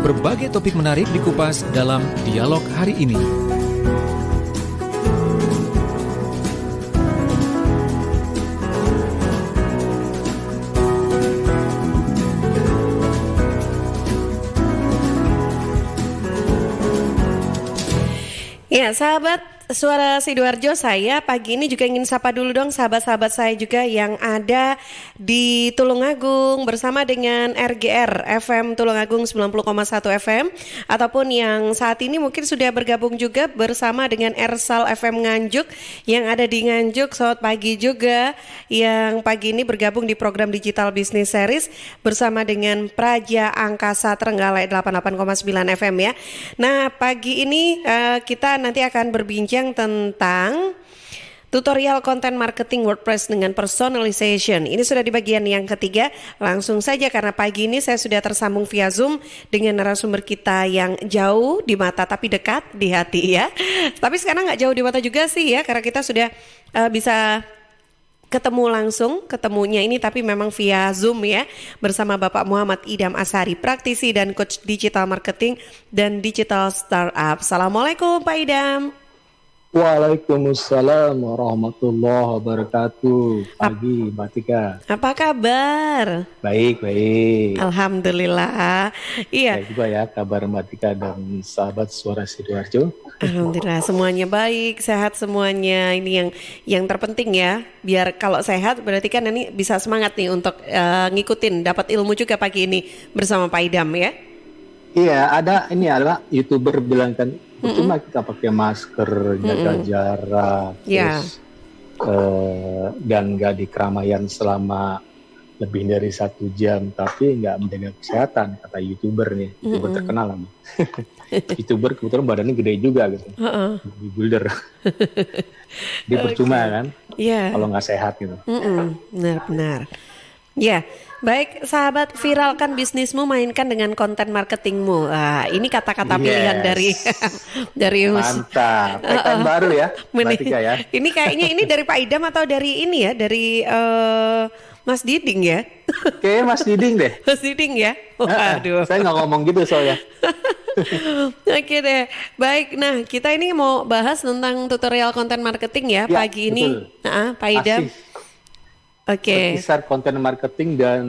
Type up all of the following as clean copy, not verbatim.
Berbagai topik menarik dikupas dalam dialog hari ini. Ya, sahabat Suara Sidoarjo, saya pagi ini juga ingin sapa dulu dong sahabat-sahabat saya juga yang ada di Tulungagung bersama dengan RGR FM Tulungagung 90,1 FM ataupun yang saat ini mungkin sudah bergabung juga bersama dengan Ersal FM Nganjuk yang ada di Nganjuk. Selamat pagi juga yang pagi ini bergabung di program Digital Business Series bersama dengan Praja Angkasa Trenggalek 88,9 FM ya. Nah, pagi ini kita nanti akan berbincang tentang tutorial konten marketing WordPress dengan personalization. Ini sudah di bagian yang ketiga. Langsung saja karena pagi ini saya sudah tersambung via Zoom dengan narasumber kita yang jauh di mata tapi dekat di hati ya. Tapi sekarang nggak jauh di mata juga sih ya, karena kita sudah bisa ketemu langsung, ketemunya ini tapi memang via Zoom ya, bersama Bapak Muhammad Idham Ashari, praktisi dan coach digital marketing dan digital startup. Assalamualaikum Pak Idham. Waalaikumsalam warahmatullahi wabarakatuh. Pagi Mbak Tika. Apa kabar? Baik. Alhamdulillah. Iya. Baik juga ya kabar Mbak Tika dan sahabat Suara Sidoarjo. Alhamdulillah semuanya baik, sehat semuanya. Ini yang terpenting ya. Biar kalau sehat berarti kan ini bisa semangat nih untuk ngikutin, dapat ilmu juga pagi ini bersama Pak Idham ya. Iya, ada YouTuber bilang kan cuma kita pakai masker, jaga jarak, terus dan nggak di keramaian selama lebih dari 1 jam, tapi nggak menjaga kesehatan, kata YouTuber nih, YouTuber terkenal lah. YouTuber kebetulan badannya gede juga gitu, bodybuilder. Dia percuma kan, kalau nggak sehat gitu. Benar. Ya, baik sahabat, viralkan bisnismu, mainkan dengan konten marketingmu. Ini kata-kata pilihan dari mantap. Tagline baru ya, Mbak Tika ya. Ini kayaknya ini dari Pak Idham atau dari ini ya, dari Mas Diding ya? Kayaknya Mas Diding deh. Mas Diding ya? Waduh. Saya nggak ngomong gitu soalnya. Oke deh, baik. Nah, kita ini mau bahas tentang tutorial konten marketing ya pagi ini. Pak Idham. Oke. Berkisar konten marketing dan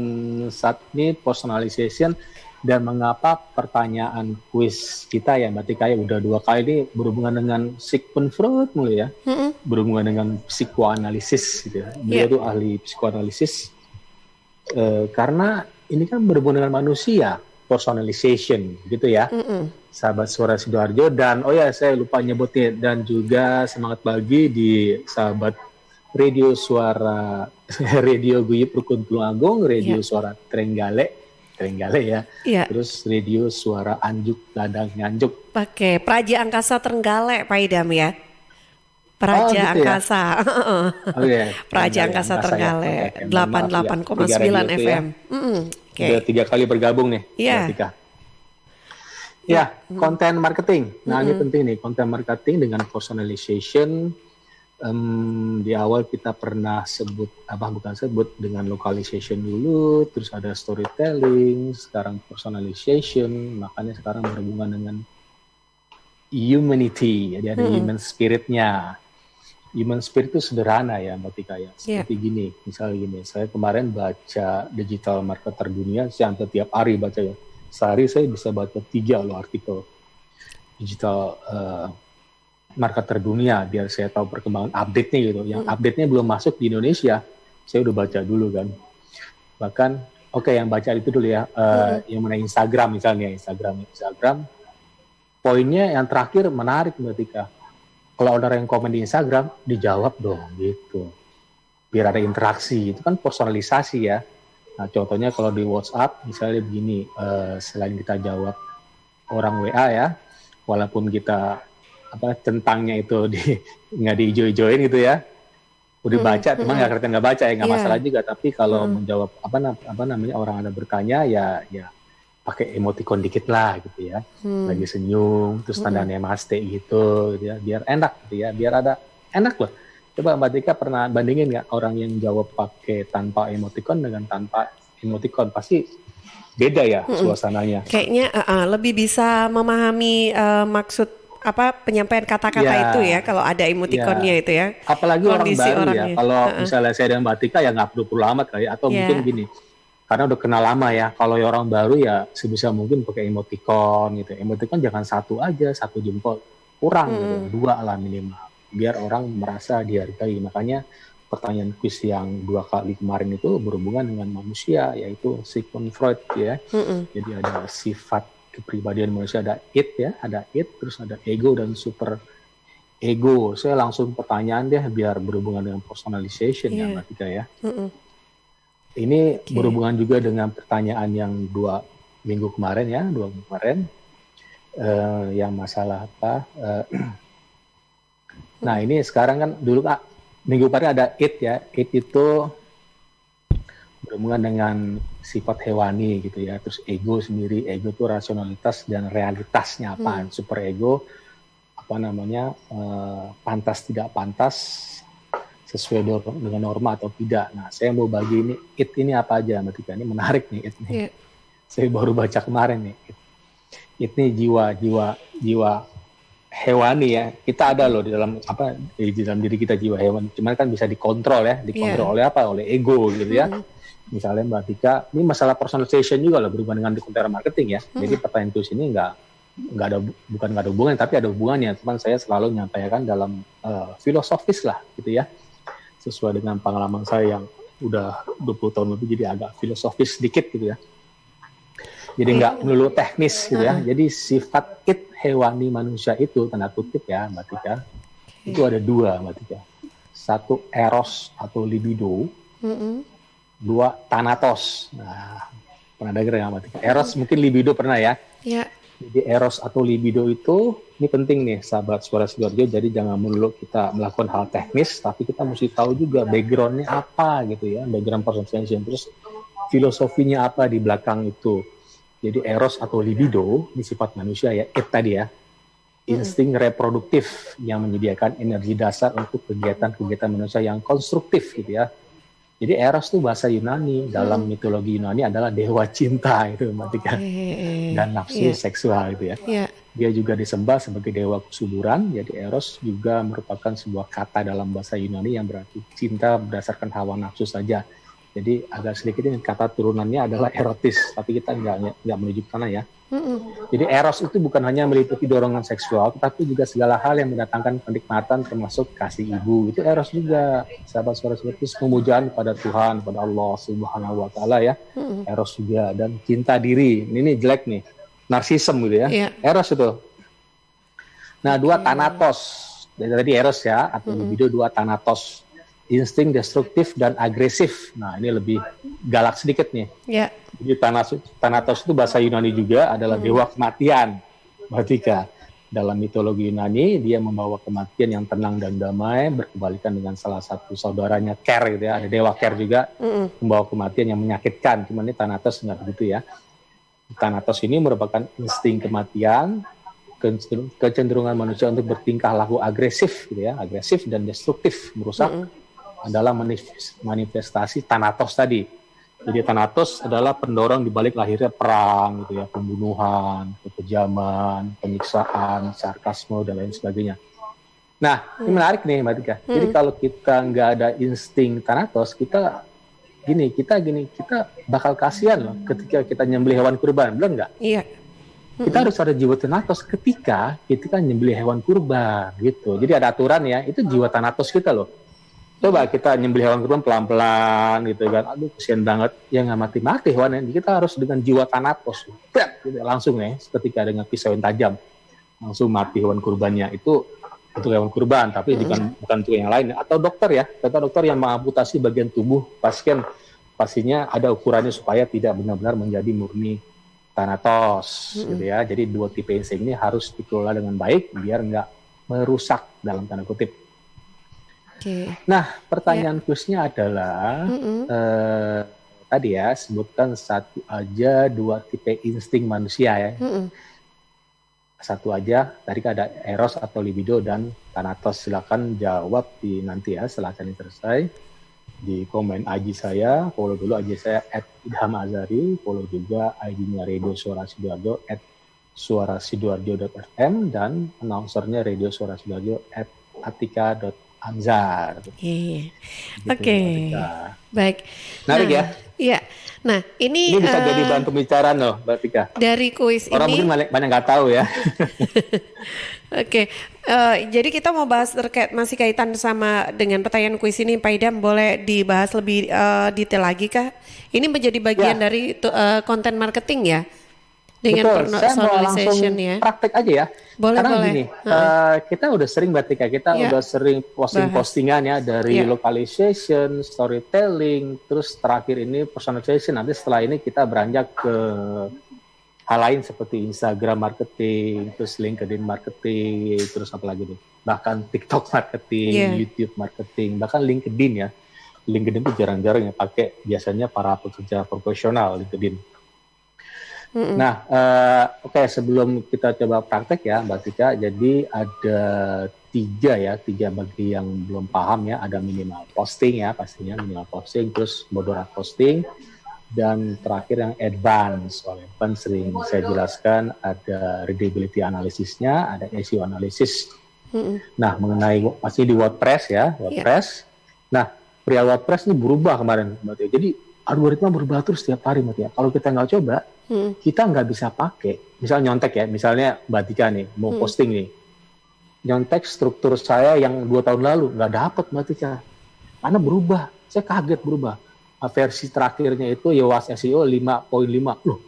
saat ini personalization, dan mengapa pertanyaan kuis kita ya Mbak Tika ya udah 2 kali ini berhubungan dengan Sigmund Freud mulai ya, berhubungan dengan psikoanalisis gitu ya. Beliau itu ahli psikoanalisis karena ini kan berhubungan dengan manusia, personalization gitu ya. Sahabat Suara Sidoarjo, dan saya lupa nyebutnya, dan juga semangat pagi di sahabat Radio Suara Radio Guyup Rukun Tulungagung, Radio Suara Trenggalek ya. Terus Radio Suara Anjuk Ladang Nganjuk. Pakai Praja Angkasa Trenggalek Pak Idham ya. Praja Angkasa. Praja Angkasa Trenggalek 88,9 FM. Udah 3 kali bergabung nih. Konten marketing. Nah, ini penting nih, konten marketing dengan personalization. Di awal kita pernah sebut dengan localization dulu, terus ada storytelling, sekarang personalization, makanya sekarang berhubungan dengan humanity, jadi ada human spiritnya. Human spirit itu sederhana ya Mbak Tika ya, seperti gini, misalnya gini, saya kemarin baca digital marketer dunia, saya hampir tiap hari baca ya, sehari saya bisa baca 3 artikel digital marketer dunia, biar saya tahu perkembangan update-nya gitu. Yang update-nya belum masuk di Indonesia, saya udah baca dulu kan. Bahkan, yang baca itu dulu ya, yang mana Instagram misalnya, Instagram. Poinnya yang terakhir menarik Mbak Tika. Kalau ada yang komen di Instagram, dijawab dong gitu. Biar ada interaksi, itu kan personalisasi ya. Nah, contohnya kalau di WhatsApp, misalnya begini, selain kita jawab orang WA ya, walaupun kita tentangnya itu nggak diijo-ijoin gitu ya, udah baca, teman nggak baca ya nggak masalah juga, tapi kalau menjawab orang ada bertanya ya pakai emoticon dikit lah gitu ya, lagi senyum terus tanda namaste gitu ya, biar enak gitu ya, biar ada enak loh. Coba Mbak Tika pernah bandingin nggak orang yang jawab pakai tanpa emoticon dengan tanpa emoticon, pasti beda ya suasananya. Kayaknya lebih bisa memahami maksud apa penyampaian kata-kata Ya, itu ya kalau ada emoticonnya ya. itu ya. Apalagi orang Kondisi baru ya. orangnya. Kalau misalnya saya dengan Mbak Tika ya nggak perlu amat kali. Atau mungkin Ya. gini, karena udah kenal lama ya. Kalau orang baru ya sebisa mungkin pakai emoticon gitu. Emoticon jangan satu aja, satu jempol kurang gitu, 2 lah minimal. Biar orang merasa dihargai. Makanya pertanyaan kuis yang 2 kali kemarin itu berhubungan dengan manusia, yaitu Sigmund Freud ya. Jadi ada sifat kepribadian manusia, ada id ya, ada id, terus ada ego dan super ego. Saya langsung pertanyaan deh biar berhubungan dengan personalization ya Mbak Tika ya. Ini berhubungan juga dengan pertanyaan yang 2 minggu kemarin ya, 2 minggu kemarin yang masalah apa? Nah ini sekarang kan dulu minggu kemarin ada id ya, id itu berhubungan dengan sifat hewani gitu ya, terus ego sendiri, ego itu rasionalitas dan realitasnya apa, super ego apa namanya pantas tidak pantas, sesuai dengan norma atau tidak. Nah saya mau bagi ini id ini apa aja Mbak Tika, ini menarik nih id nih. Saya baru baca kemarin nih id ini jiwa hewani ya, kita ada loh di dalam diri kita jiwa hewani, cuman kan bisa dikontrol ya, dikontrol oleh apa, oleh ego gitu ya. Misalnya Mbak Tika, ini masalah personalization juga loh, berhubungan dengan content marketing ya. Jadi pertanyaan itu sini nggak ada hubungan, tapi ada hubungannya. Cuman saya selalu menyampaikan dalam filosofis lah gitu ya, sesuai dengan pengalaman saya yang udah 20 tahun lebih, jadi agak filosofis sedikit gitu ya. Jadi nggak melulu teknis gitu ya. Jadi sifat id hewani manusia itu, tanda kutip ya Mbak Tika, itu ada 2 Mbak Tika. 1 eros atau libido, 2 thanatos. Nah, pernah dengar ya Mbak Tika? Eros mungkin, libido pernah ya? Ya. Jadi eros atau libido itu, ini penting nih sahabat Suara Sidoarjo, jadi jangan melulu kita melakukan hal teknis, tapi kita mesti tahu juga background-nya apa gitu ya, background personalization, terus filosofinya apa di belakang itu. Jadi eros atau libido, ini sifat manusia ya, id tadi ya, insting reproduktif yang menyediakan energi dasar untuk kegiatan-kegiatan manusia yang konstruktif gitu ya. Jadi eros itu bahasa Yunani, dalam mitologi Yunani adalah dewa cinta itu Mbak Tika, dan nafsu seksual gitu ya. Dia juga disembah sebagai dewa kesuburan, jadi eros juga merupakan sebuah kata dalam bahasa Yunani yang berarti cinta berdasarkan hawa nafsu saja. Jadi agak sedikit ini kata turunannya adalah erotis, tapi kita nggak menuju ke sana ya. Jadi eros itu bukan hanya meliputi dorongan seksual, tetapi juga segala hal yang mendatangkan kenikmatan, termasuk kasih ibu. Itu eros juga, sahabat Suara Sidoarjo, pemujaan pada Tuhan, pada Allah Subhanahu Wa Taala ya. Eros juga, dan cinta diri. Ini jelek nih, narsisem gitu ya. Eros itu. Nah 2 thanatos, dari eros ya, atau libido, 2 thanatos. Insting destruktif dan agresif. Nah ini lebih galak sedikit nih. Jadi thanatos itu bahasa Yunani juga adalah dewa kematian. Mbak Tika, dalam mitologi Yunani dia membawa kematian yang tenang dan damai, berkebalikan dengan salah satu saudaranya Ker gitu ya. Ada dewa Ker juga membawa kematian yang menyakitkan. Cuman ini Thanatos nggak begitu ya. Thanatos ini merupakan insting kematian, kecenderungan manusia untuk bertingkah laku agresif gitu ya, agresif dan destruktif, merusak adalah manifestasi Thanatos tadi. Jadi Thanatos adalah pendorong di balik lahirnya perang gitu ya, pembunuhan, kekejaman, penyiksaan, sarkasme dan lain sebagainya. Nah, ini menarik nih Mbak Tika. Jadi kalau kita nggak ada insting Thanatos, kita bakal kasihan loh ketika kita nyembelih hewan kurban, benar nggak? Iya. Kita harus ada jiwa Thanatos ketika kita nyembelih hewan kurban gitu. Jadi ada aturan ya, itu jiwa Thanatos kita loh. Coba kita nyembelih hewan kurban pelan-pelan gitu kan, aduh kesian banget, ya nggak mati-mati hewannya. Kita harus dengan jiwa Thanatos, gitu, langsung ya, ketika dengan pisau yang tajam, langsung mati hewan kurbannya. Itu untuk hewan kurban, tapi bukan untuk yang lain. Atau dokter ya, dokter yang mengamputasi bagian tubuh pasien, pastinya ada ukurannya supaya tidak benar-benar menjadi murni Thanatos, gitu ya. Jadi 2 tipe insting ini harus dikelola dengan baik, biar nggak merusak dalam tanda kutip. Nah, pertanyaan kuisnya adalah tadi ya, sebutkan 1 aja 2 tipe insting manusia ya. 1 aja, tadi kan ada eros atau libido dan Thanatos. Silakan jawab nanti ya setelah ini selesai. di komen IG saya, follow dulu IG saya @idhamazari, follow juga IG-nya Radio Suara Sidoarjo @suarasidoarjo.fm dan announcernya Radio Suara Sidoarjo @atika.anzar. Iya. Gitu, Oke. Atika. Baik. Menarik ya? Iya. Nah, ini Ini bisa jadi bahan pembicaraan loh, Mbak Tika. dari kuis Orang ini. mungkin banyak nggak tahu ya. Oke, jadi kita mau bahas terkait masih kaitan sama dengan pertanyaan kuis ini, Pak Idam, boleh dibahas lebih detail lagi kah? Ini menjadi bagian Ya. dari konten marketing ya, dengan Betul, saya mau langsung personalization ya. praktek aja ya. Boleh, Karena boleh. gini, kita udah sering Mbak Tika, kita Ya. udah sering posting-postingan ya dari Ya. localization, storytelling, terus terakhir ini personalization. Nanti setelah ini kita beranjak ke hal lain seperti Instagram marketing, terus LinkedIn marketing, terus apa lagi nih? Bahkan TikTok marketing, Yeah. YouTube marketing, bahkan LinkedIn ya. LinkedIn itu jarang-jarang ya pakai, biasanya para pekerja profesional LinkedIn. Nah, oke, sebelum kita coba praktek ya Mbak Tika, jadi ada tiga bagi yang belum paham ya, ada minimal posting ya pastinya, minimal posting, terus moderate posting, dan terakhir yang advance. Oleh Pan sering saya jelaskan ada readability analisisnya, ada SEO analysis. Nah, mengenai pasti di WordPress ya, WordPress. Nah, perihal WordPress ini berubah kemarin, Mbak Tia. Jadi algoritma berubah terus setiap hari, Mbak Tia. Kalau kita nggak coba, kita nggak bisa pakai. Misalnya nyontek ya, misalnya Mbak Tika nih mau posting nih, nyontek struktur saya yang 2 tahun lalu nggak dapat, Mbak Tika, karena berubah. Saya kaget berubah. Versi terakhirnya itu Yoast SEO 5.5. Loh,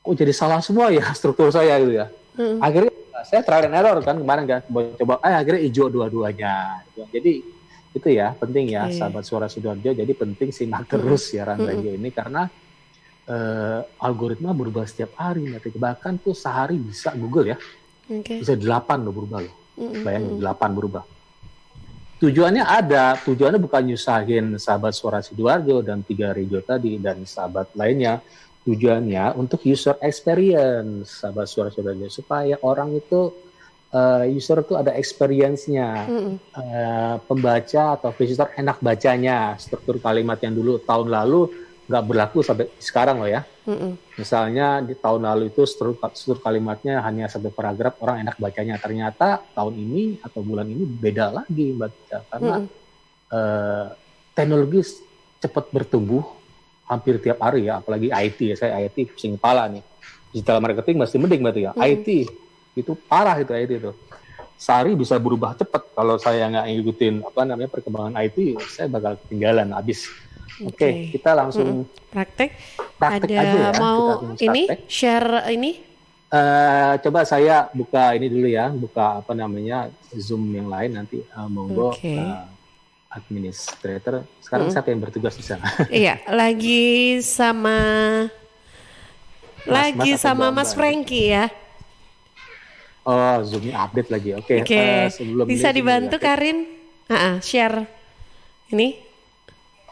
kok jadi salah semua ya struktur saya gitu ya. Akhirnya saya trial and error kan kemarin kan, coba akhirnya hijau dua-duanya. Jadi itu ya penting ya, sahabat Suara Sidoarjo. Jadi penting simak terus siaran radio ini karena algoritma berubah setiap hari. Bahkan tuh sehari bisa Google ya, bisa 8 loh berubah loh. Bayangin 8 berubah. Tujuannya bukan nyusahin sahabat Suara Sidoarjo dan 3 radio tadi dan sahabat lainnya. Tujuannya untuk user experience sahabat Suara Sidoarjo, supaya orang itu user itu ada experience-nya, pembaca atau visitor enak bacanya. Struktur kalimat yang dulu tahun lalu nggak berlaku sampai sekarang loh ya. Misalnya di tahun lalu itu struktur kalimatnya hanya 1 paragraf, orang enak bacanya. Ternyata tahun ini atau bulan ini beda lagi Mbak Tika, karena teknologi cepat bertumbuh hampir tiap hari ya, apalagi IT ya. Saya IT pusing kepala nih. Digital marketing masih mending Mbak Tika. IT itu parah, itu IT itu. Sehari bisa berubah cepat. Kalau saya nggak ngikutin perkembangan IT, saya bakal ketinggalan habis. Oke, kita langsung praktek praktek ada aja ya. Mau Kita ini praktek. share ini Coba saya buka ini dulu ya, buka Zoom yang lain nanti. Monggo administrator. Sekarang siapa yang bertugas di sana? Iya, lagi sama Mas Franky ya. Oh, Zoom-nya update lagi. Oke. Sebelum Bisa ini dibantu ya. Karin? Share ini.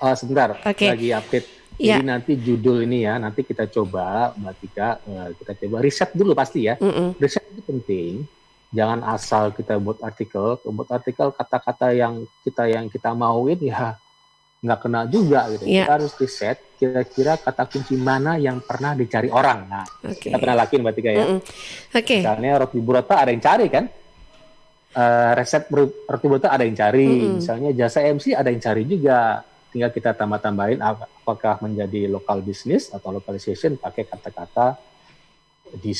Oh, sebentar. Oke. Lagi update. Ya. Jadi nanti judul ini ya, nanti kita coba Mbak Tika, kita coba riset dulu pasti ya. Riset itu penting. Jangan asal kita buat artikel kata-kata yang kita mauin ya nggak kena juga gitu. Ya. Kita harus riset kira-kira kata kunci mana yang pernah dicari orang. Nah, kita pernah lakuin Mbak Tika ya. Misalnya roti burrata ada yang cari kan? Resep roti burrata ada yang cari. Misalnya jasa MC ada yang cari juga. Tinggal kita tambah-tambahin apakah menjadi lokal bisnis atau localization pakai kata-kata di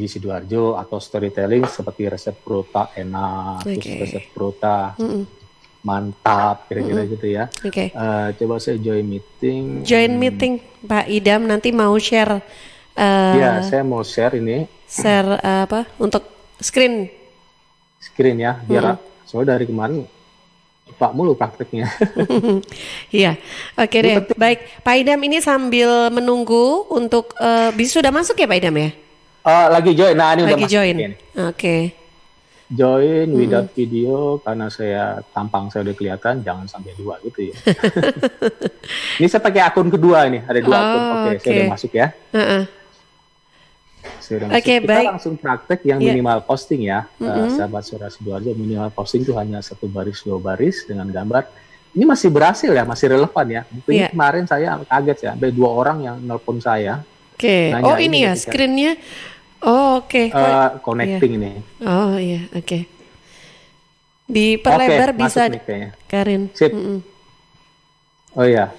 Sidoarjo, atau storytelling seperti resep prota enak, terus resep prota mantap, kira-kira gitu ya. Coba saya join meeting. Pak Idam nanti mau share. Ya, saya mau share ini. Share untuk screen ya, biar soalnya dari kemarin Pak mulu prakteknya. Iya, oke deh. Baik, Pak Idam ini sambil menunggu untuk sudah masuk ya Pak Idam ya? Lagi join. Nah, ini lagi udah join. Masuk. Oke. Join without video karena tampang saya udah kelihatan, jangan sampai 2 gitu ya. Ini saya pakai akun kedua ini, ada 2 akun. Oke, saya udah masuk ya. Kita baik. langsung praktek yang minimal posting ya. Sahabat Suara Sidoarjo, minimal posting itu hanya 1 baris 2 baris dengan gambar ini masih berhasil ya, masih relevan ya. Buktinya Iya. kemarin saya kaget ya, ada 2 orang yang nelpon saya. Oke. Nanya Oh ini ya ketika, screennya. Oh oke. connecting ini. Oh iya oke. Diperlebar Oke, bisa masuk nih kayaknya. Karin. Sip. Mm-mm. Oh iya,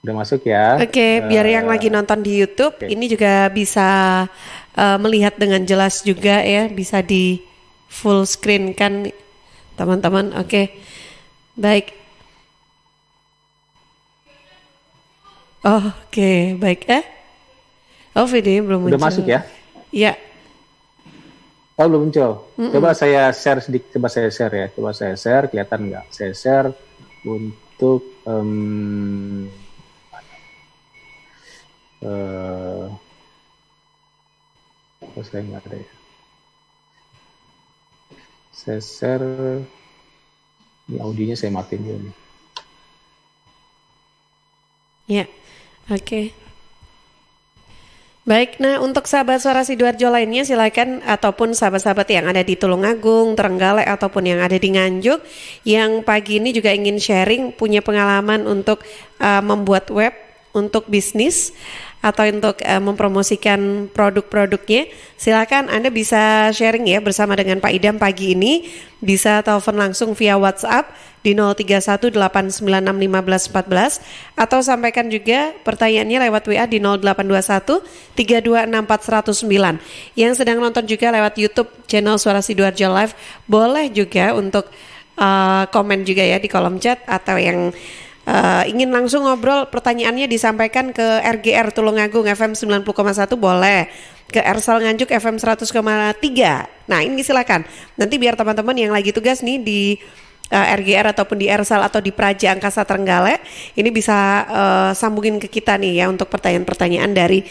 udah masuk ya. Oke, biar yang lagi nonton di YouTube oke. ini juga bisa melihat dengan jelas juga ya, bisa di full screen kan teman-teman. Oke. Baik. Oh, oke, baik. Oh, videonya belum muncul. Udah masuk ya? Iya. Oh belum muncul. Coba saya share sedikit, coba saya share ya. Coba saya share, kelihatan nggak? Saya share untuk oh, saya nggak ada ya. Saya share, ini audionya saya matiin dulu nih. Ya, oke. Baik, nah untuk sahabat Suara Sidoarjo lainnya silakan ataupun sahabat-sahabat yang ada di Tulungagung, Trenggalek ataupun yang ada di Nganjuk yang pagi ini juga ingin sharing punya pengalaman untuk membuat web untuk bisnis atau untuk mempromosikan produk-produknya, silakan Anda bisa sharing ya bersama dengan Pak Idam pagi ini. Bisa telepon langsung via WhatsApp di 0318961514 atau sampaikan juga pertanyaannya lewat WA di 0821 3264109. Yang sedang nonton juga lewat YouTube channel Suara Sidoarjo Live, boleh juga untuk komen juga ya di kolom chat, atau yang ingin langsung ngobrol pertanyaannya disampaikan ke RGR Tulungagung FM 90,1 boleh, ke Ersal Nganjuk FM 100,3. Nah ini silakan, nanti biar teman-teman yang lagi tugas nih di RGR ataupun di Ersal atau di Praja Angkasa Trenggalek ini bisa sambungin ke kita nih ya untuk pertanyaan-pertanyaan dari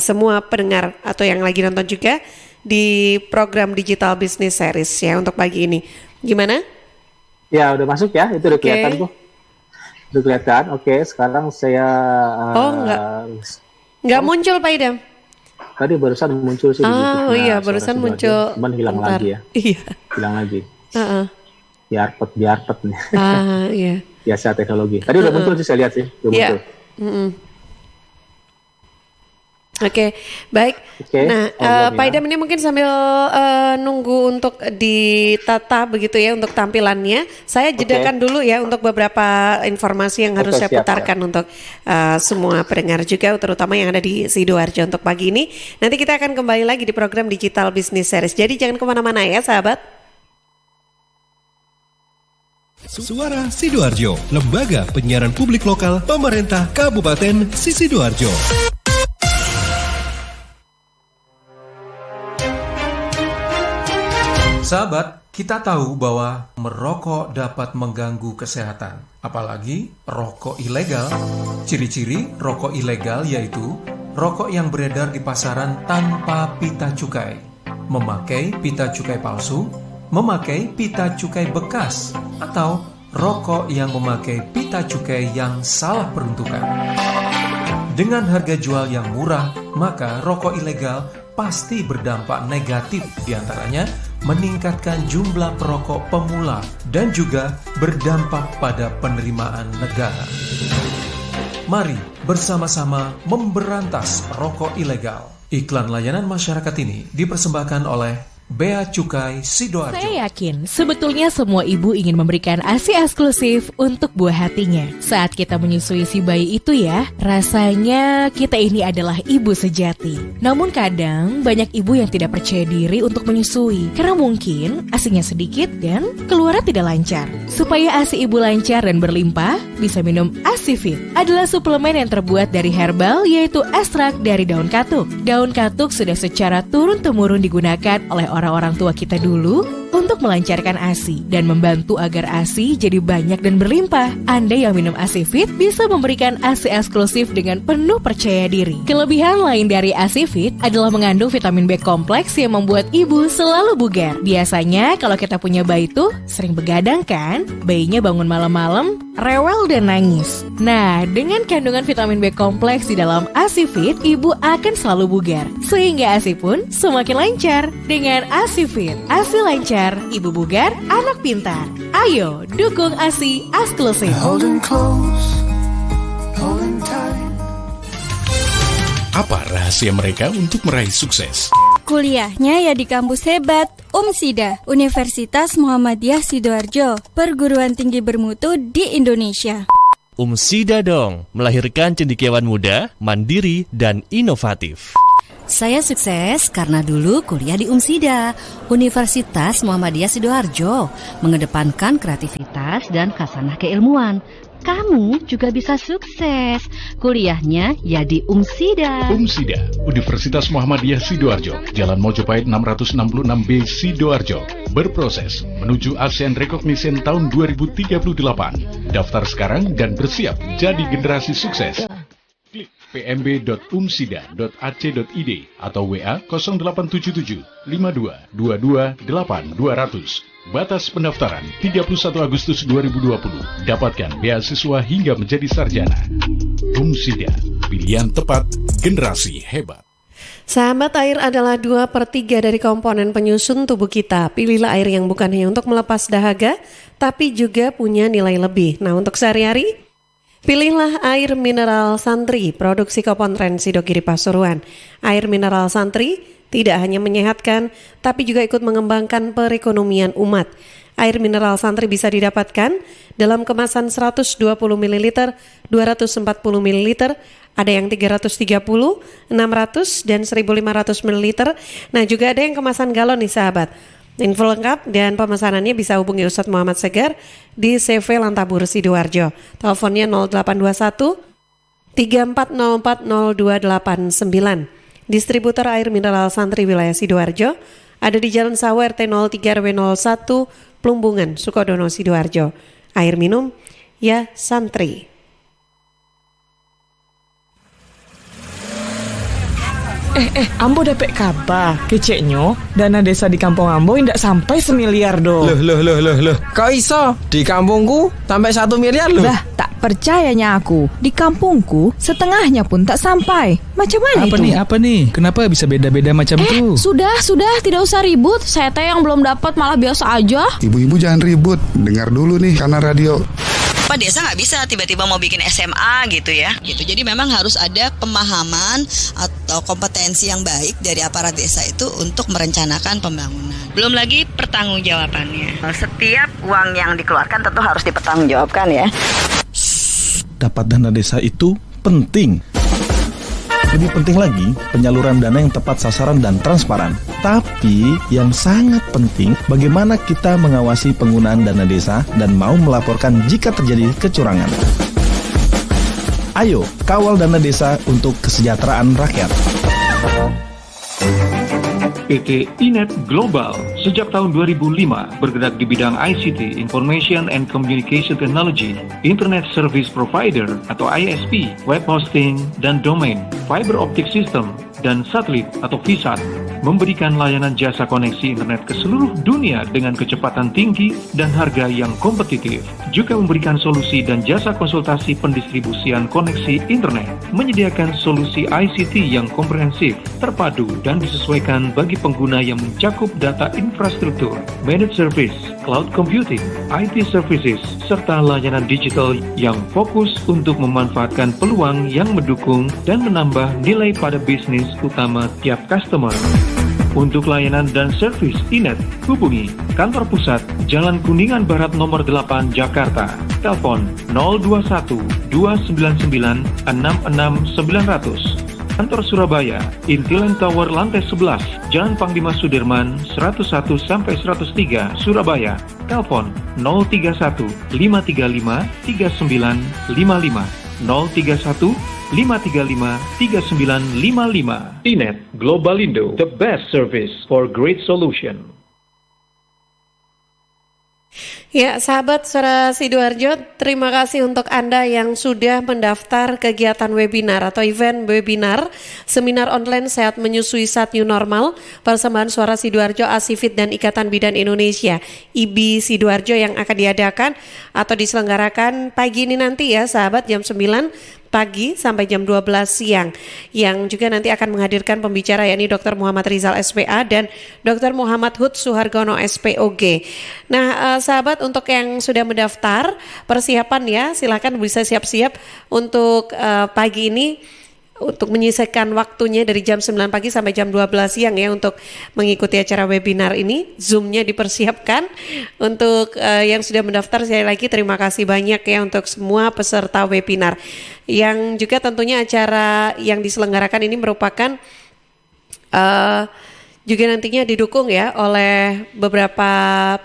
semua pendengar atau yang lagi nonton juga di program Digital Business Series ya untuk pagi ini. Gimana? Ya udah masuk ya, itu udah kelihatan tuh. Udah kelihatan. Oke, sekarang saya nggak muncul Pak Idam. Tadi barusan muncul sih di YouTube. Oh iya, barusan muncul. Cuman hilang lagi ya. Iya. Hilang lagi. Biarpet nih. Iya. Biasa teknologi. Tadi udah muncul sih, saya lihat sih, udah muncul. Oke, baik. Nah, Pak Idam ini mungkin sambil nunggu untuk ditata begitu ya untuk tampilannya. Saya jedakan dulu ya untuk beberapa informasi yang harus saya putarkan untuk semua pendengar juga, terutama yang ada di Sidoarjo untuk pagi ini. Nanti kita akan kembali lagi di program Digital Business Series. Jadi jangan kemana-mana ya, sahabat. Suara Sidoarjo, lembaga penyiaran publik lokal pemerintah Kabupaten Sidoarjo. Sahabat, kita tahu bahwa merokok dapat mengganggu kesehatan, apalagi rokok ilegal. Ciri-ciri rokok ilegal yaitu rokok yang beredar di pasaran tanpa pita cukai, memakai pita cukai palsu, memakai pita cukai bekas, atau rokok yang memakai pita cukai yang salah peruntukan. Dengan harga jual yang murah, maka rokok ilegal pasti berdampak negatif, diantaranya meningkatkan jumlah perokok pemula dan juga berdampak pada penerimaan negara. Mari bersama-sama memberantas rokok ilegal. Iklan layanan masyarakat ini dipersembahkan oleh Bea Cukai Sidoarjo. Saya yakin sebetulnya semua ibu ingin memberikan ASI eksklusif untuk buah hatinya. Saat kita menyusui si bayi itu ya, rasanya kita ini adalah ibu sejati. Namun kadang banyak ibu yang tidak percaya diri untuk menyusui karena mungkin ASInya sedikit dan keluarnya tidak lancar. Supaya ASI ibu lancar dan berlimpah, bisa minum ASI Fit. Adalah suplemen yang terbuat dari herbal, yaitu ekstrak dari daun katuk. Daun katuk sudah secara turun-temurun digunakan oleh orang-orang tua kita dulu untuk melancarkan ASI dan membantu agar ASI jadi banyak dan berlimpah. Anda yang minum ASI Fit bisa memberikan ASI eksklusif dengan penuh percaya diri. Kelebihan lain dari ASI Fit adalah mengandung vitamin B kompleks yang membuat ibu selalu bugar. Biasanya kalau kita punya bayi tuh sering begadang kan? Bayinya bangun malam-malam, rewel dan nangis. Nah, dengan kandungan vitamin B kompleks di dalam ASI Fit, ibu akan selalu bugar. Sehingga ASI pun semakin lancar. Dengan ASI Fit, ASI lancar bugar, ibu bugar, anak pintar. Ayo dukung ASI eksklusif. Apa rahasia mereka untuk meraih sukses? Kuliahnya ya di kampus hebat, UMSIDA, Universitas Muhammadiyah Sidoarjo, perguruan tinggi bermutu di Indonesia. UMSIDA dong, melahirkan cendekiawan muda, mandiri, dan inovatif. Saya sukses karena dulu kuliah di UMSIDA, Universitas Muhammadiyah Sidoarjo, mengedepankan kreativitas dan khasanah keilmuan. Kamu juga bisa sukses. Kuliahnya ya di UMSIDA. UMSIDA, Universitas Muhammadiyah Sidoarjo, Jalan Mojopahit 666B Sidoarjo. Berproses menuju ASEAN Recognition tahun 2038. Daftar sekarang dan bersiap jadi generasi sukses. Klik pmb.umsida.ac.id atau WA 0877 52 22 8200. Batas pendaftaran 31 Agustus 2020. Dapatkan beasiswa hingga menjadi sarjana. UMSIDA, pilihan tepat, generasi hebat. Sahabat, air adalah 2/3 dari komponen penyusun tubuh kita. Pilihlah air yang bukan hanya untuk melepas dahaga, tapi juga punya nilai lebih. Nah, untuk sehari-hari, pilihlah air mineral Santri, produksi Kopontren Sidogiri Pasuruan. Air mineral Santri tidak hanya menyehatkan, tapi juga ikut mengembangkan perekonomian umat. Air mineral Santri bisa didapatkan dalam kemasan 120 ml, 240 ml, ada yang 330, 600, dan 1500 ml. Nah, juga ada yang kemasan galon nih sahabat. Info lengkap dan pemesanannya bisa hubungi Ustadz Muhammad Segar di CV Lantabur Sidoarjo. Teleponnya 0821 34040289. Distributor air mineral Santri wilayah Sidoarjo ada di Jalan Sawo RT 03 RW 01 Plumbungan, Sukodono, Sidoarjo. Air minum ya Santri. Ambo dapat kabar, keceknya dana desa di kampung Ambo tidak sampai 1 miliar do. Loh. Kau iso? Di kampungku sampai 1 miliar loh. Lah, tak percayanya aku. Di kampungku setengahnya pun tak sampai. Macam mana itu? Apa nih? Kenapa bisa beda-beda macam itu? Sudah, tidak usah ribut. Saya teh yang belum dapat malah biasa aja. Ibu-ibu jangan ribut. Dengar dulu nih karena radio. Pak desa nggak bisa tiba-tiba mau bikin SMA gitu ya. Gitu. Jadi memang harus ada pemahaman atau kompetensi yang baik dari aparat desa itu untuk merencanakan pembangunan. Belum lagi pertanggungjawabannya. Setiap uang yang dikeluarkan tentu harus dipertanggungjawabkan ya. Dapat dana desa itu penting. Lebih penting lagi, penyaluran dana yang tepat sasaran dan transparan. Tapi yang sangat penting, bagaimana kita mengawasi penggunaan dana desa dan mau melaporkan jika terjadi kecurangan. Ayo, kawal dana desa untuk kesejahteraan rakyat. PT Inet Global sejak tahun 2005 bergerak di bidang ICT, Information and Communication Technology, Internet Service Provider atau ISP, web hosting dan domain, fiber optic system, dan satelit atau VSAT, memberikan layanan jasa koneksi internet ke seluruh dunia dengan kecepatan tinggi dan harga yang kompetitif. Juga memberikan solusi dan jasa konsultasi pendistribusian koneksi internet, menyediakan solusi ICT yang komprehensif, terpadu, dan disesuaikan bagi pengguna yang mencakup data infrastruktur, managed service, cloud computing, IT services, serta layanan digital yang fokus untuk memanfaatkan peluang yang mendukung dan menambah nilai pada bisnis utama tiap customer. Untuk layanan dan servis Inet, hubungi kantor pusat Jalan Kuningan Barat nomor 8 Jakarta. Telepon 021 299 66900. Kantor Surabaya, Intiland Tower lantai 11, Jalan Panglima Sudirman 101-103 Surabaya. Telepon 031 535 3955 031 535-3955. Inet Globalindo, the best service for great solution. Ya, sahabat Suara Sidoarjo, terima kasih untuk Anda yang sudah mendaftar kegiatan webinar atau event webinar Seminar Online Sehat Menyusui Saat New Normal, persembahan Suara Sidoarjo, Asifit dan Ikatan Bidan Indonesia IBI Sidoarjo yang akan diadakan atau diselenggarakan pagi ini nanti ya sahabat, jam 9 pagi sampai jam 12 siang, yang juga nanti akan menghadirkan pembicara yakni Dr. Muhammad Rizal SPA dan Dr. Muhammad Hud Suhargono SPOG. Nah, sahabat, untuk yang sudah mendaftar persiapan ya, silakan bisa siap-siap untuk pagi ini untuk menyisihkan waktunya dari jam 9 pagi sampai jam 12 siang ya untuk mengikuti acara webinar ini. Zoom-nya dipersiapkan. Untuk yang sudah mendaftar, sekali lagi terima kasih banyak ya untuk semua peserta webinar. Yang juga tentunya acara yang diselenggarakan ini merupakan juga nantinya didukung ya oleh beberapa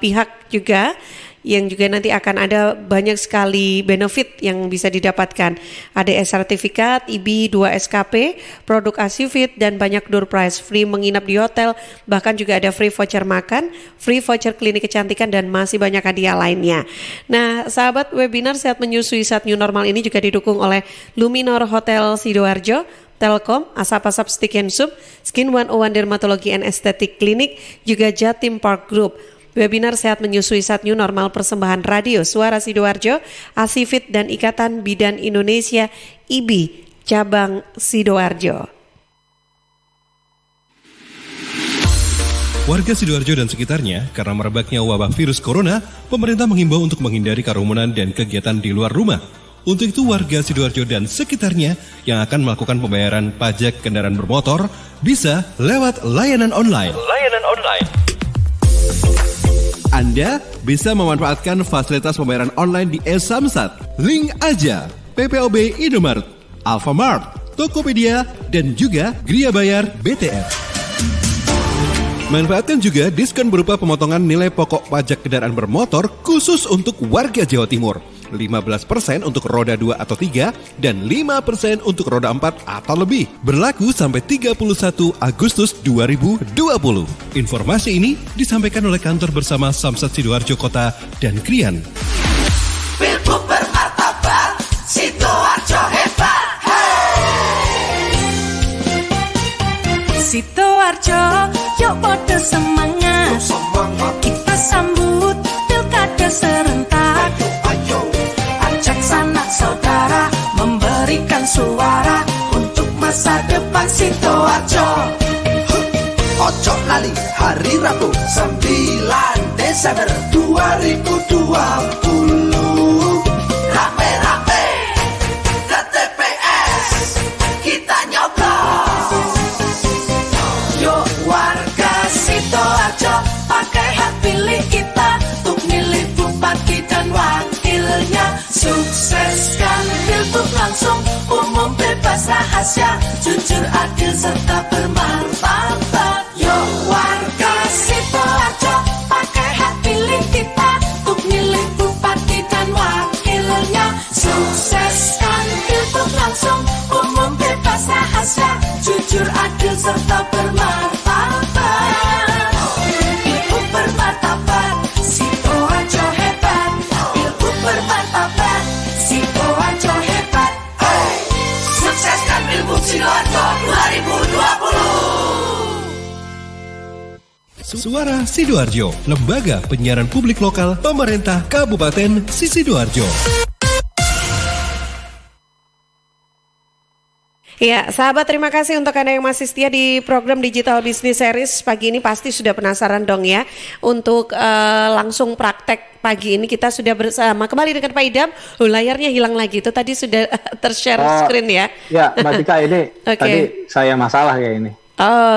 pihak juga, yang juga nanti akan ada banyak sekali benefit yang bisa didapatkan. Ada sertifikat, IBI 2 SKP, produk Asifit, dan banyak door prize, free menginap di hotel, bahkan juga ada free voucher makan, free voucher klinik kecantikan, dan masih banyak hadiah lainnya. Nah, sahabat, webinar Sehat Menyusui Saat New Normal ini juga didukung oleh Luminor Hotel Sidoarjo, Telkom, Asap-Asap Stick and Soup, Skin 101 Dermatologi and Aesthetic Clinic, juga Jatim Park Group. Webinar Sehat Menyusui Saat New Normal persembahan Radio Suara Sidoarjo, Asifit dan Ikatan Bidan Indonesia IBI Cabang Sidoarjo. Warga Sidoarjo dan sekitarnya, karena merebaknya wabah virus corona, pemerintah menghimbau untuk menghindari kerumunan dan kegiatan di luar rumah. Untuk itu, warga Sidoarjo dan sekitarnya yang akan melakukan pembayaran pajak kendaraan bermotor bisa lewat layanan online. Anda bisa memanfaatkan fasilitas pembayaran online di e-Samsat, Link Aja, PPOB Indomaret, Alfamart, Tokopedia, dan juga Gria Bayar BTR. Manfaatkan juga diskon berupa pemotongan nilai pokok pajak kendaraan bermotor khusus untuk warga Jawa Timur. 15% untuk roda 2 atau 3 dan 5% untuk roda 4 atau lebih. Berlaku sampai 31 Agustus 2020. Informasi ini disampaikan oleh kantor bersama Samsat Sidoarjo Kota dan Krian. Pilgub bermartabat, Sidoarjo hebat. Sidoarjo, yuk podo semangat. Kita sambut pilkada serentak. Ajak sanak saudara memberikan suara untuk masa depan Sidoarjo. Ojo lali hari Rabu 9 Desember 2020. Rame-rame ke TPS kita nyoblos. Yuk warga Sidoarjo, pakai hak pilih kita untuk milih bupati dan wakilnya. Sukseskan pilgub langsung, umum bebas rahasia, jujur adil serta bermartabat. Yuk warga Sidoarjo, pakai hak pilih kita untuk milih bupati dan wakilnya. Sukseskan pilgub langsung, umum bebas rahasia, jujur adil serta bermartabat. Pilgub bermartabat, Sidoarjo hebat. Pilgub bermartabat, Sidoarjo hebat. Sukseskan pilgub Sidoarjo 2020. Suara Sidoarjo, lembaga penyiaran publik lokal pemerintah Kabupaten Sidoarjo. Ya, sahabat, terima kasih untuk Anda yang masih setia di program Digital Business Series. Pagi ini pasti sudah penasaran dong ya. Untuk langsung praktek pagi ini kita sudah bersama kembali dengan Pak Idam. Layarnya hilang lagi, itu tadi sudah tershare screen ya. Ya, Mbak Tika, ini tadi saya masalah ya ini.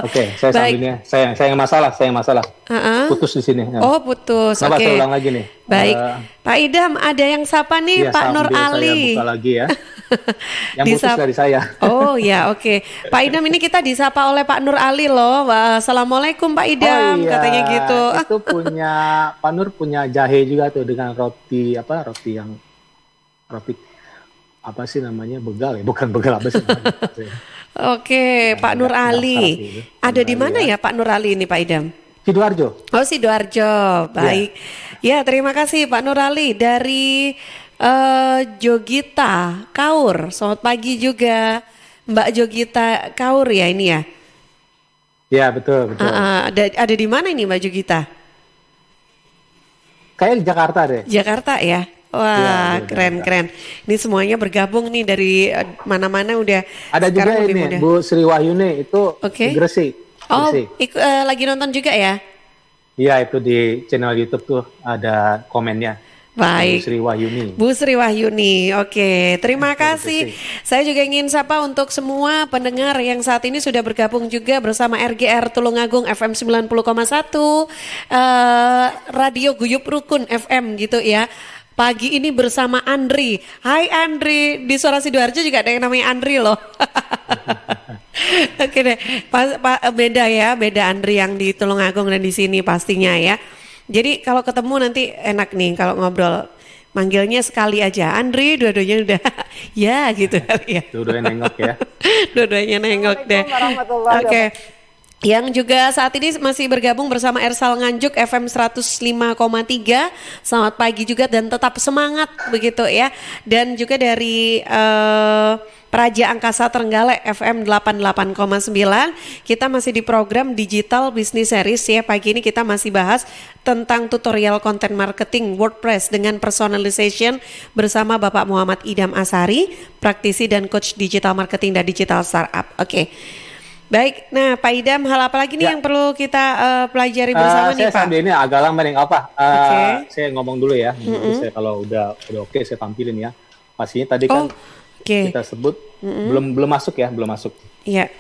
Oke, saya sambilnya. Saya yang masalah. Putus di sini. Ya. Oh, putus. Oke. Saya ulang lagi nih. Baik. Pak Idam, ada yang sapa nih, Pak Nur Ali. Saya buka lagi ya. Yang putus dari saya. Oh ya, oke. Pak Idam, ini kita disapa oleh Pak Nur Ali loh. Assalamualaikum Pak Idam, katanya gitu. Itu punya Pak Nur punya jahe juga tuh dengan roti apa sih namanya, begal ya? Bukan begal, apa sih namanya? Oke, Pak Nur Ali. Ada di mana ya Pak Nur Ali ini, Pak Idam? Sidoarjo. Oh, Sidoarjo. Baik. Ya, terima kasih Pak Nurali dari Jogita Kaur. Selamat pagi juga Mbak Jogita Kaur ya ini ya. Ya, betul. Ada di mana ini Mbak Jogita? Kayak di Jakarta deh. Jakarta ya. Wah, keren. Ini semuanya bergabung nih dari mana-mana udah. Ada juga ini mudah. Bu Sri Wahyuni itu di Gresik. Oh, lagi nonton juga ya? Iya, itu di channel YouTube tuh ada komennya. Baik. Bu Sri Wahyuni. Bu Sri Wahyuni. Oke, terima kasih. Saya juga ingin sapa untuk semua pendengar yang saat ini sudah bergabung juga bersama RGR Tulungagung FM 90,1, Radio Guyup Rukun FM gitu ya. Pagi ini bersama Andri. Hai Andri, di Suara Sidoarjo juga ada yang namanya Andri loh. Oke deh, beda Andri yang di Tulungagung dan di sini pastinya ya. Jadi kalau ketemu nanti enak nih kalau ngobrol. Manggilnya sekali aja, Andri, dua-duanya udah ya gitu kali ya. Dua-duanya nengok ya. Dua-duanya nengok deh. Oke. Yang juga saat ini masih bergabung bersama Ersal Nganjuk FM 105,3. Selamat pagi juga dan tetap semangat begitu ya. Dan juga dari Praja Angkasa Trenggalek FM 88,9. Kita masih di program Digital Business Series ya. Pagi ini kita masih bahas tentang tutorial content marketing WordPress dengan personalization bersama Bapak Muhammad Idam Asari, praktisi dan coach digital marketing dan digital startup. Oke. Baik, nah Pak Idam, hal apa lagi nih yang perlu kita pelajari bersama nih Pak? Saya sambil ini agak lama nih, saya ngomong dulu ya. Saya kalau udah oke saya tampilin ya. Pastinya tadi kan kita sebut belum masuk. Iya.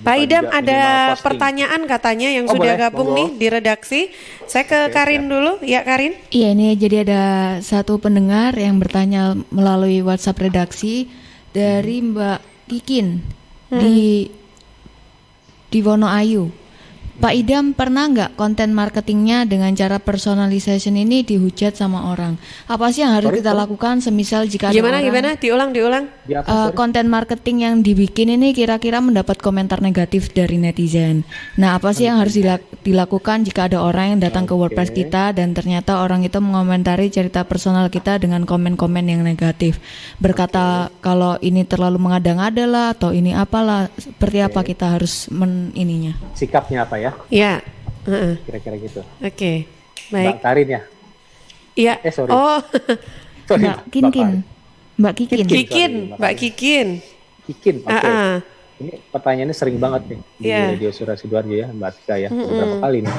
Pak Idam ada pertanyaan katanya yang sudah gabung nih di redaksi. Saya ke Karin dulu, ya Karin. Iya, ini jadi ada satu pendengar yang bertanya melalui WhatsApp redaksi dari Mbak Kikin di Wonoayu. Pak Idam, pernah nggak konten marketingnya dengan cara personalization ini dihujat sama orang? Apa sih yang harus kita lakukan semisal jika ada orang... Gimana? Diulang. Konten marketing yang dibikin ini kira-kira mendapat komentar negatif dari netizen. Nah, apa sih yang harus dilakukan jika ada orang yang datang ke WordPress kita dan ternyata orang itu mengomentari cerita personal kita dengan komen-komen yang negatif? Berkata kalau ini terlalu mengada-ngada lah atau ini apalah, seperti apa kita harus ininya? Sikapnya apa ya? Ya, kira-kira gitu. Oke, baik. Mbak Karin ya? Iya. Sorry. Oh, sorry, Mbak Kikin. Oke. Ini pertanyaannya sering banget nih di Radio Suara Sidoarjo ya, Mbak Tika ya. Beberapa kali nih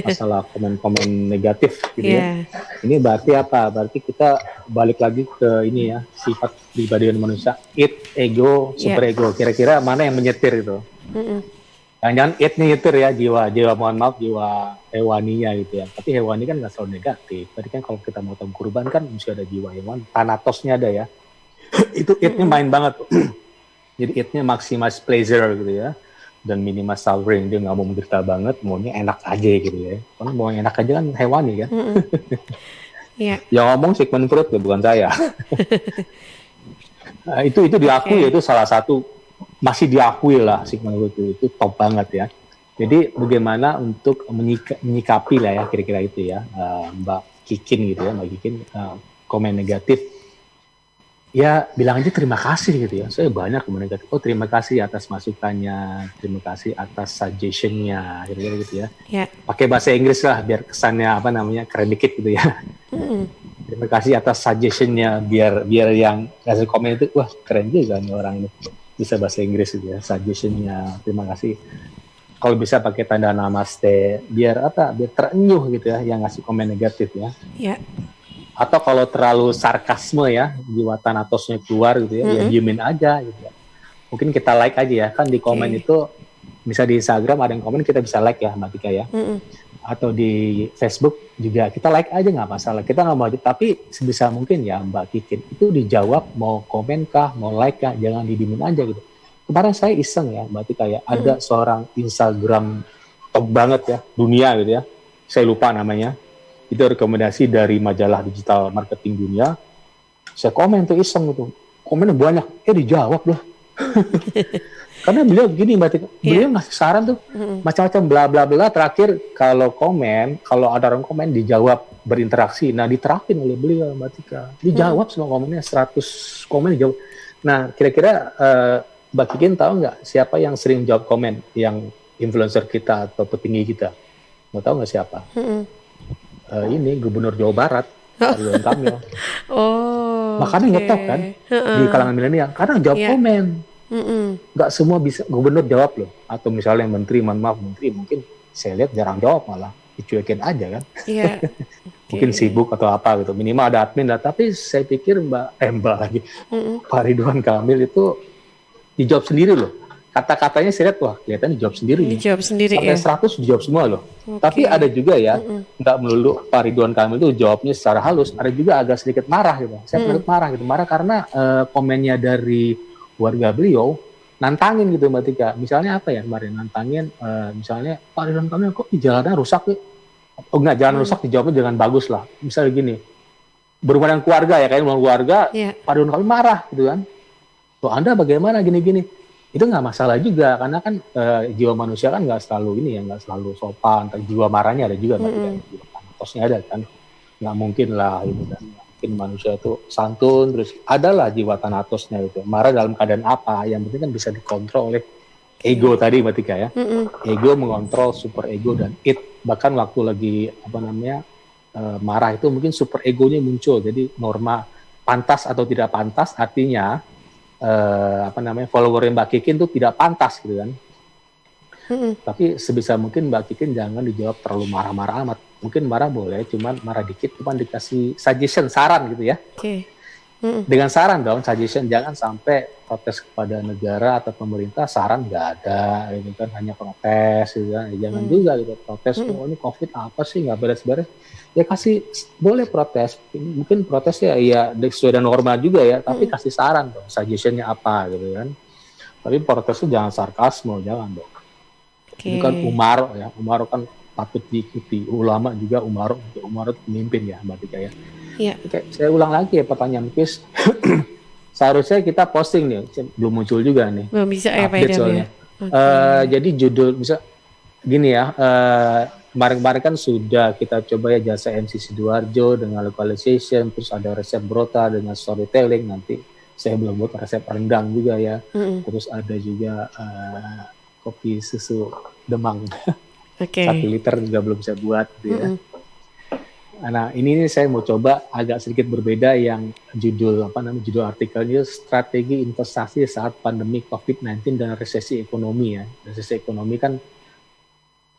masalah komen-komen negatif gitu ya. Ini berarti apa? Berarti kita balik lagi ke ini ya, sifat pribadian manusia, ego, super ego. Kira-kira mana yang menyetir itu? Jangan nyetir ya, jiwa mohon maaf, jiwa hewaninya gitu ya. Tapi hewani kan nggak selalu negatif. Tadi kan kalau kita mau kurban kan mesti ada jiwa hewan. Thanatosnya ada ya. Itu nya main banget tuh. Jadi nya maximize pleasure gitu ya. Dan minimize suffering. Dia nggak mau menderita banget, maunya enak aja gitu ya. Karena mau enak aja kan hewani kan. Yang ngomong Sigmund Freud ya, bukan saya. Nah, itu diakui itu salah satu, masih diakui lah Sigmund Freud itu top banget ya. Jadi bagaimana untuk menyikapi lah ya kira-kira itu ya, Mbak Kikin gitu ya, Mbak Kikin komen negatif, ya bilang aja terima kasih gitu ya. Saya banyak komen negatif, oh terima kasih atas masukannya, terima kasih atas suggestionnya, kira-kira gitu ya. Pakai bahasa Inggris lah biar kesannya apa namanya keren dikit gitu ya. Terima kasih atas suggestionnya, biar yang kasih komen itu, wah keren juga nih orang ini. Bisa bahasa Inggris gitu ya, suggestionnya, terima kasih. Kalau bisa pakai tanda namaste, biar terenyuh gitu ya, yang ngasih komen negatif ya. Atau kalau terlalu sarkasme ya, jiwa Thanatosnya keluar gitu ya, ya diemin aja gitu ya. Mungkin kita like aja ya, kan di komen itu, bisa di Instagram ada yang komen kita bisa like ya Mbak Tika ya. Atau di Facebook juga kita like aja nggak masalah, kita nggak mau, tapi sebisa mungkin ya Mbak Kikin itu dijawab, mau komen kah, mau like kah, jangan didimin aja gitu. Kemarin saya iseng ya Mbak Tika ya, ada seorang Instagram top banget ya dunia gitu ya, saya lupa namanya, itu rekomendasi dari majalah digital marketing dunia. Saya komen tuh iseng gitu, komennya banyak, dijawab loh. Karena beliau begini Mbak Tika, beliau ngasih saran tuh macam-macam bla bla bla. Terakhir kalau ada orang komen dijawab berinteraksi. Nah diterapin oleh beliau Mbak Tika. Dijawab semua komennya, 100 komen dijawab. Nah kira-kira Mbak Kikin tahu nggak siapa yang sering jawab komen yang influencer kita atau petinggi kita? Mau tahu nggak siapa? Ini Gubernur Jawa Barat, Ridwan Kamil. Makanya ngetop kan di kalangan milenial karena jawab komen. Nggak semua bisa gubernur jawab loh. Atau misalnya menteri mungkin saya lihat jarang jawab, malah dicuekin aja kan. Mungkin sibuk atau apa gitu. Minimal ada admin lah. Tapi saya pikir Pak Ridwan Kamil itu dijawab sendiri loh. Kata-katanya saya lihat, wah kelihatan dijawab sendiri. Dijawab sendiri sampai 100 dijawab semua loh. Tapi ada juga ya, nggak melulu Pak Ridwan Kamil itu jawabnya secara halus. Ada juga agak sedikit marah gitu. Saya sedikit marah gitu. Marah karena komennya dari warga beliau nantangin gitu Mbak Tika. Misalnya apa ya kemarin nantangin, misalnya Pak Ridwan Kamil kok di jalannya rusak ya? Oh enggak, jalan rusak dijawabnya dengan bagus lah. Misalnya gini, berhubungan dengan keluarga ya, kayak keluarga, Pak Ridwan Kamil marah gitu kan. Tuh Anda bagaimana gini-gini? Itu nggak masalah juga, karena kan jiwa manusia kan nggak selalu ini ya, nggak selalu sopan. Jiwa marahnya ada juga, jiwa panasnya ada kan. Nggak mungkin lah ini kan. Mungkin manusia itu santun, terus adalah jiwa Thanatosnya gitu. Marah dalam keadaan apa? Yang penting kan bisa dikontrol oleh ego tadi Mbak Tika ya. Ego mengontrol super ego dan id. Bahkan waktu lagi marah itu mungkin super egonya muncul. Jadi norma pantas atau tidak pantas artinya follower Mbak Kikin itu tidak pantas gitu kan. Tapi sebisa mungkin Mbak Kikin jangan dijawab terlalu marah-marah amat. Mungkin marah boleh, cuman marah dikit, cuman dikasih suggestion, saran gitu ya. Dengan saran dong, suggestion, jangan sampai protes kepada negara atau pemerintah, saran nggak ada, gitu kan, hanya protes gitu kan. Jangan juga gitu, protes, oh ini COVID apa sih, nggak beres-beres. Ya kasih, boleh protes, mungkin protes ya sesuai dengan norma juga ya, tapi kasih saran dong, suggestionnya apa gitu kan. Tapi protesnya jangan sarkasme, jangan dong. Itu kan Umar ya, Umar kan patut diikuti, ulama juga Umar pemimpin ya Mbak Tika ya. Oke, saya ulang lagi ya pertanyaan quiz. Seharusnya kita posting nih, belum muncul juga nih. Belum bisa ya Pak soalnya. Jadi judul bisa gini ya, kemarin-kemarin kan sudah kita coba ya jasa MC Sidoarjo dengan localization, terus ada resep brota dengan storytelling, nanti saya belum buat resep rendang juga ya. Terus ada juga kopi susu Demang. 1 liter juga belum saya buat gitu ya. Nah ini saya mau coba agak sedikit berbeda yang judul artikelnya strategi investasi saat pandemi COVID-19 dan resesi ekonomi ya. Resesi ekonomi kan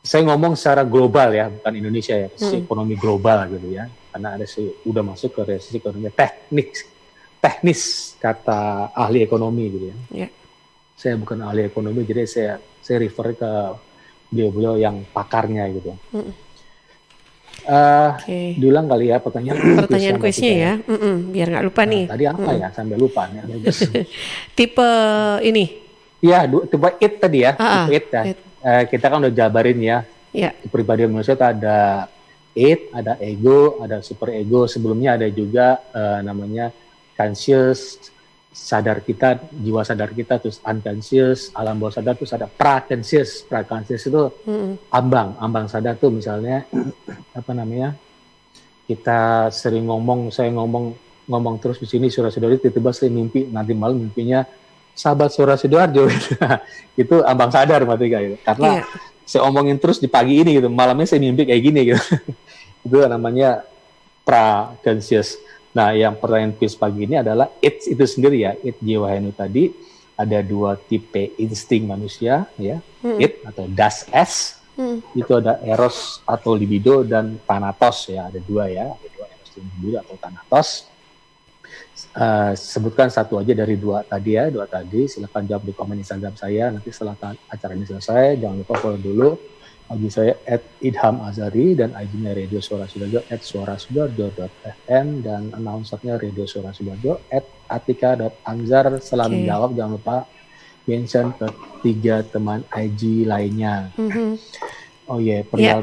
saya ngomong secara global ya, bukan Indonesia ya, resesi ekonomi global gitu ya. Karena udah masuk ke resesi ekonomi teknis kata ahli ekonomi gitu ya. Saya bukan ahli ekonomi, jadi saya refer ke beliau yang pakarnya gitu. Diulang kali ya pertanyaan kuisnya ya. Biar nggak lupa nih. Tadi apa ya sampai lupa nih. Tipe ini. Iya, tipe it tadi ya. Tipe it ya. Kita kan udah jabarin ya. Kepribadian manusia itu ada it, ada ego, ada super ego. Sebelumnya ada juga namanya conscious, sadar kita, jiwa sadar kita, terus unconscious, alam bawah sadar, terus ada pra-conscious. Pra-conscious itu ambang sadar tuh misalnya kita sering saya ngomong terus di sini Suara Sidoarjo, tiba-tiba saya mimpi nanti malam mimpinya sahabat Suara Sidoarjo gitu. Itu ambang sadar Mbak Tika gitu. Karena saya omongin terus di pagi ini gitu, malamnya saya mimpi kayak gini gitu. Itu namanya pra-conscious. Nah, yang pertanyaan quiz pagi ini adalah it itu sendiri ya, it jiwa Henu tadi ada 2 tipe insting manusia ya, it atau das S, itu ada eros atau libido dan thanatos ya, ada 2 ya, ada 2 eros dan libido atau thanatos. Sebutkan satu aja dari 2 tadi ya, 2 tadi, silakan jawab di komen Instagram saya, nanti setelah acara ini selesai, jangan lupa follow dulu. IG saya @idhamazari dan IG-nya Radio Suara Sidoarjo @suarasidoarjo.fm dan announcernya Radio Suara Sidoarjo @atika.anzar. Setelah menjawab jangan lupa mention ke 3 teman IG lainnya. Oh iya, perihal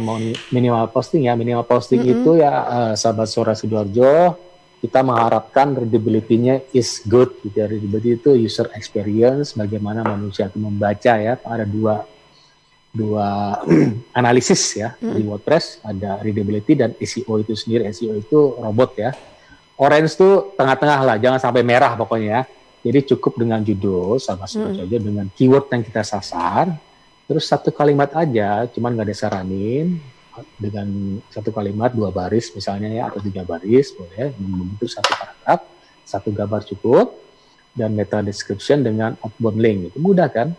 minimal posting ya, minimal posting itu ya sahabat Suara Sidoarjo kita mengharapkan readability-nya is good gitu ya. Readability itu user experience, bagaimana manusia itu membaca ya. Ada dua analisis ya di WordPress, ada readability dan SEO itu sendiri. SEO itu robot ya. Orange tuh tengah-tengah lah, jangan sampai merah pokoknya ya. Jadi cukup dengan judul sama search aja dengan keyword yang kita sasar. Terus satu kalimat aja, cuman nggak disaranin dengan satu kalimat 2 baris misalnya ya, atau 3 baris boleh, membentuk satu paragraf, 1 gambar cukup, dan meta description dengan outbound link. Itu mudah kan?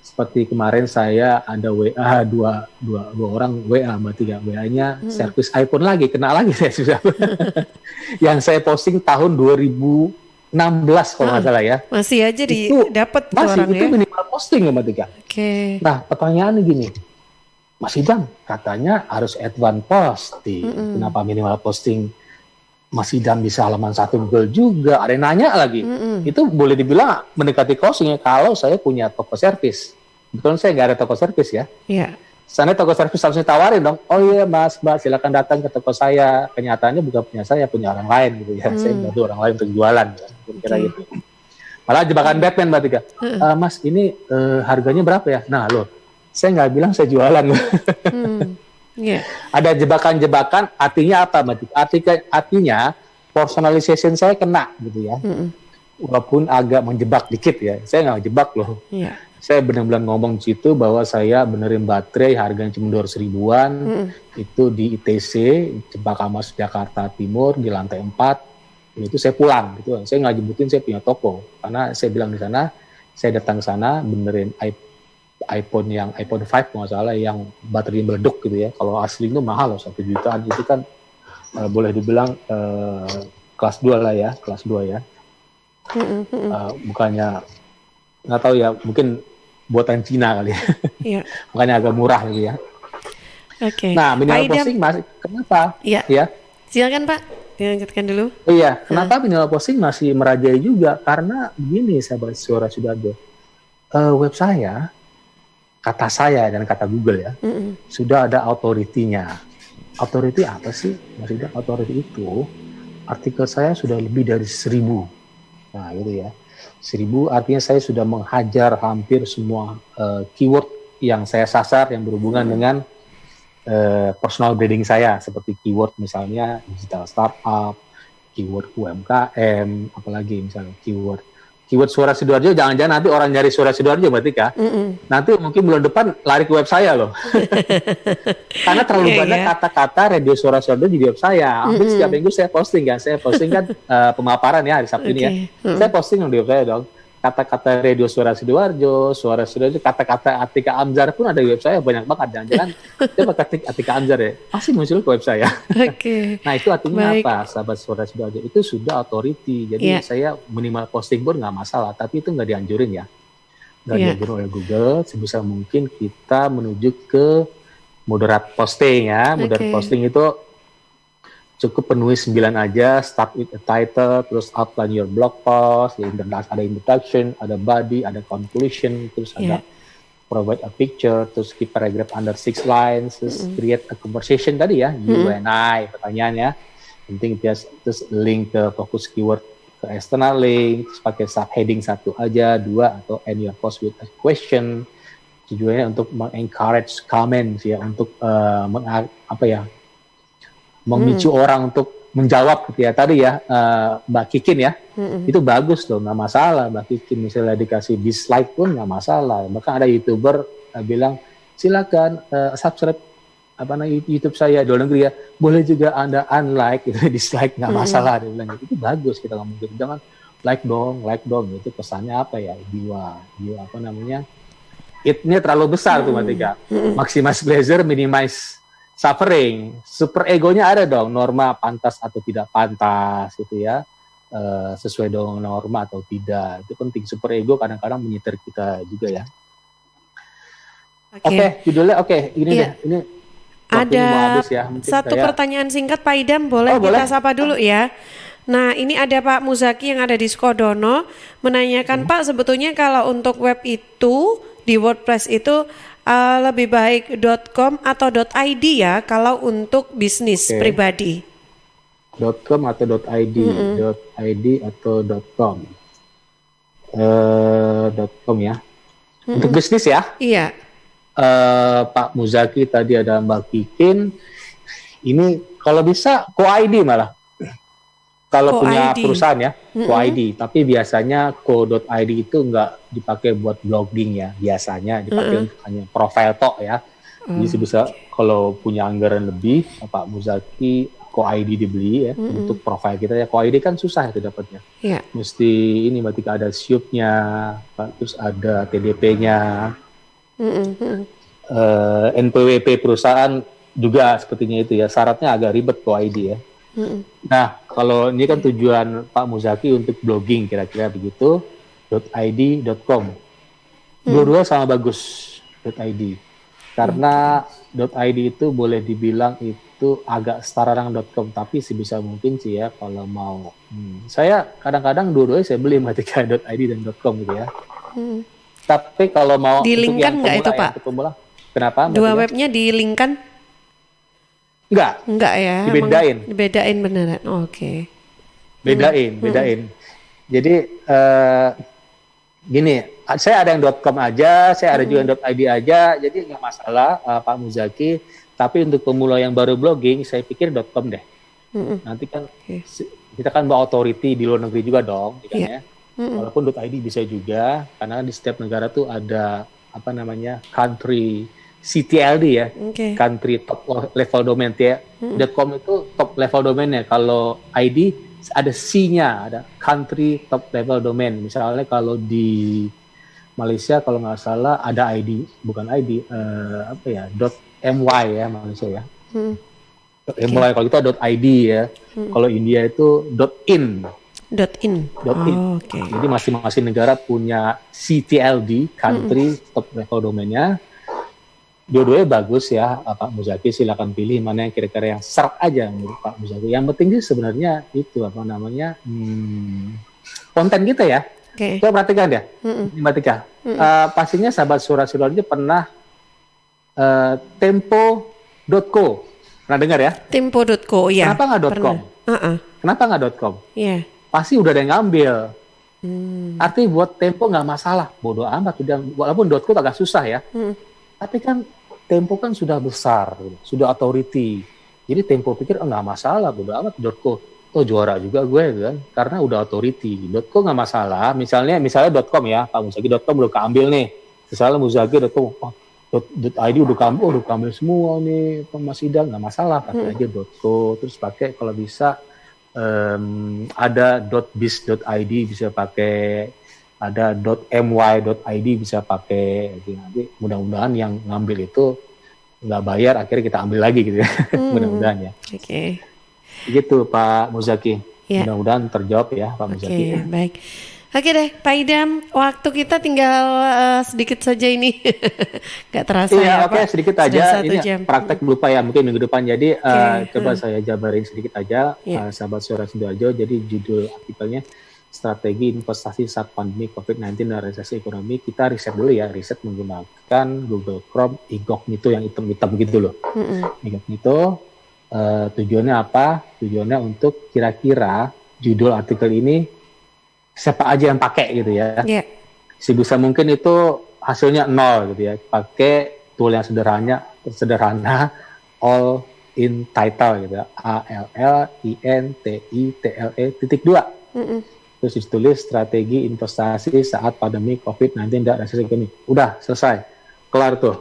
Seperti kemarin saya ada WA dua orang WA, berarti ya WA-nya servis iPhone lagi, kena lagi saya sudah. Yang saya posting tahun 2016 kalau nggak salah ya. Masih aja dapat orang ya. Itu minimal posting ya, Mbak Tika. Oke. Nah, pertanyaannya gini. Mas Idam, katanya harus advance posting. Kenapa minimal posting? Mas Idam bisa halaman 1 Google juga. Ada yang nanya lagi. Itu boleh dibilang mendekati closing ya kalau saya punya toko servis. Betul, saya nggak ada toko servis ya. Iya. Sana toko servis harus ditawarin dong. Oh iya Mas, Mbak, silakan datang ke toko saya. Kenyataannya bukan punya saya, punya orang lain gitu ya. Saya bantu orang lain untuk jualan. Ya. Kira-kira gitu. Malah jebakan Batman, Mbak Tika. Mas, ini harganya berapa ya? Nah, loh. Saya nggak bilang saya jualan. Ada jebakan-jebakan, artinya apa, Mbak? Artinya personalization saya kena gitu ya. Walaupun agak menjebak dikit ya. Saya nggak jebak loh. Saya benar-benar ngomong di situ bahwa saya benerin baterai harganya cuma 200 ribuan. Itu di ITC, Cempaka Mas Jakarta Timur di lantai 4. Itu saya pulang gitu. Saya nggak nyebutin saya punya toko karena saya bilang di sana, saya datang ke sana benerin iPhone 5 kalau nggak salah yang baterai meleduk gitu ya. Kalau asli itu mahal loh, 1 jutaan. Itu kan boleh dibilang kelas 2 lah ya, kelas 2 ya. Bukannya nggak tahu ya, mungkin buatan Cina kali ya. Makanya agak murah gitu ya. Oke. Nah, minimal posting masih kenapa? Ya. Silakan Pak, dilanjutkan dulu. Iya, kenapa minimal posting masih merajai juga? Karena begini, sahabat Suara Sidoarjo. Web saya, kata saya dan kata Google ya, sudah ada authority-nya. Authority apa sih? Maksudnya authority itu artikel saya sudah lebih dari 1000. Nah, gitu ya. 1000 artinya saya sudah menghajar hampir semua keyword yang saya sasar yang berhubungan dengan personal branding saya, seperti keyword misalnya digital startup, keyword UMKM, apalagi misalnya keyword Suara Sidoarjo. Jangan-jangan nanti orang nyari Suara Sidoarjo Mbak Tika, nanti mungkin bulan depan lari ke web saya loh. Karena terlalu banyak kata-kata radio Suara Sidoarjo di web saya. Hampir setiap minggu saya posting kan. Saya posting kan pemaparan ya hari Sabtu ini ya. Saya posting di web saya dong. Kata-kata radio Suara Sidoarjo, kata-kata Atika Amzar pun ada di web saya banyak banget. Jangan-jangan coba ketik Atika Amzar ya, pasti muncul ke web saya. Nah itu artinya apa, sahabat Suara Sidoarjo? Itu sudah authority. Jadi saya minimal posting pun nggak masalah, tapi itu nggak dianjurin ya. Nggak dianjurin oleh Google. Sebisa mungkin kita menuju ke moderate posting ya. Moderate posting itu cukup penuhi 9 aja, start with a title, terus outline your blog post, ada introduction, ada body, ada conclusion, terus ada provide a picture, terus keep paragraph under 6 lines, terus create a conversation tadi ya, you and I, pertanyaannya, penting terus link ke fokus keyword ke external link, terus pakai subheading 1 aja, 2, atau end your post with a question, tujuannya untuk encourage comments ya, untuk memicu orang untuk menjawab gitu ya. Tadi ya Mbak Kikin ya, itu bagus loh, nggak masalah. Mbak Kikin misalnya dikasih dislike pun nggak masalah. Bahkan ada YouTuber bilang silakan subscribe YouTube saya di luar negeri ya, boleh juga Anda unlike gitu, dislike nggak masalah. Dia bilang itu bagus, kita ngomong gitu, jangan like dong itu kesannya apa ya, jiwa apa namanya, it-nya terlalu besar tuh Mbak Tika. Maximize pleasure, minimize suffering. Super egonya ada dong, norma pantas atau tidak pantas gitu ya, sesuai dengan norma atau tidak, itu penting. Super ego kadang-kadang menyetir kita juga ya. Oke, judulnya ini deh, ini ada habis ya. Satu pertanyaan singkat Pak Idam, boleh kita sapa dulu ya. Nah ini ada Pak Muzaki yang ada di Skodono menanyakan, Pak, sebetulnya kalau untuk web itu di WordPress itu lebih baik .com atau .id ya kalau untuk bisnis pribadi? .com atau .id, .id atau .com. .com ya. Untuk bisnis ya. Iya. Pak Muzaki tadi ada Mbak Kikin. Ini kalau bisa co-id malah. Kalau punya perusahaan ya, co-id. Tapi biasanya co.id itu nggak dipakai buat blogging ya. Biasanya dipakai untuk hanya profile tok ya. Jadi bisa kalau punya anggaran lebih, Pak Muzaki co-id dibeli ya untuk profile kita ya. Co-id kan susah itu dapatnya. Yeah. Mesti ini berarti ada SIUP-nya, terus ada TDP-nya, NPWP perusahaan juga sepertinya itu ya. Syaratnya agak ribet co-id ya. Nah, kalau ini kan tujuan Pak Muzaki untuk blogging kira-kira begitu, .id, .com. Dua-dua sama bagus .id. Karena .id itu boleh dibilang itu agak setara dengan .com, tapi sebisa mungkin sih ya kalau mau. Saya kadang-kadang dua-duanya saya beli ketika .id dan .com gitu ya. Tapi kalau mau di-linkkan nggak itu Pak? Kenapa? Dua webnya di-linkkan? Enggak ya. Dibedain beneran. Oke. Bedain. Jadi gini, saya ada yang .com aja, saya ada juga yang .id aja, jadi nggak masalah Pak Muzaki. Tapi untuk pemula yang baru blogging, saya pikir .com deh. Nanti kan kita kan bawa authority di luar negeri juga dong, ya. Walaupun .id bisa juga, karena di setiap negara tuh ada apa namanya country CTLD ya, country top level domain ya. .com itu top level domainnya. Kalau ID ada C-nya, ada country top level domain. Misalnya kalau di Malaysia kalau nggak salah ada ID, bukan ID, .my ya Malaysia ya. .my kalau kita .id ya. Kalau India itu .in. Jadi masing-masing negara punya CTLD, country top level domainnya. Dua-duanya bagus ya, Pak Muzaki, silakan pilih mana yang kira-kira yang serp aja menurut Pak Muzaki. Yang penting sih sebenarnya itu apa namanya konten kita ya. Coba perhatikan ya, perhatikan. Pastinya sahabat Suara Sidoarjo pernah tempo.co, pernah dengar ya? Tempo.co ya. Kenapa nggak .com? Kenapa nggak .com? Iya. Pasti udah ada yang ngambil. Artinya buat Tempo nggak masalah, bodoh amat. Walaupun .co agak susah ya. Tapi kan Tempo kan sudah besar, sudah authority. Jadi Tempo pikir nggak masalah, bodo amat .co. Juara juga gue kan, karena udah authority. .co nggak masalah. Misalnya .com ya, Pak Muzaki .com udah keambil nih. Misalnya Muzaki.com, .id udah keambil semua nih, Mas Ida nggak masalah, pakai aja .co. Terus pakai kalau bisa ada .biz.id bisa pakai. Ada .my.id bisa pakai. Nanti mudah-mudahan yang ngambil itu nggak bayar, akhirnya kita ambil lagi gitu ya. Mudah-mudahan ya. Gitu Pak Muzaki. Mudah-mudahan terjawab ya Pak Muzaki. Baik. Oke deh Pak Idam, waktu kita tinggal sedikit saja ini. Gak terasa ya Pak. Sedikit aja. Ini praktek lupa ya mungkin minggu depan. Jadi coba saya jabarin sedikit aja sahabat Suara Sidoarjo. Jadi judul artikelnya Strategi Investasi Saat Pandemi COVID-19 dan Resesi Ekonomi. Kita riset dulu ya, riset menggunakan Google Chrome Incognito yang hitam-hitam gitu loh. Incognito, tujuannya apa? Tujuannya untuk kira-kira judul artikel ini siapa aja yang pakai gitu ya. Sebisa mungkin itu hasilnya 0 gitu ya. Pakai tool yang sederhana, all in title gitu ya. ALLINTITLE.2. Terus ditulis strategi investasi saat pandemi COVID-19 dan resesi ekonomi. Udah selesai, kelar tuh,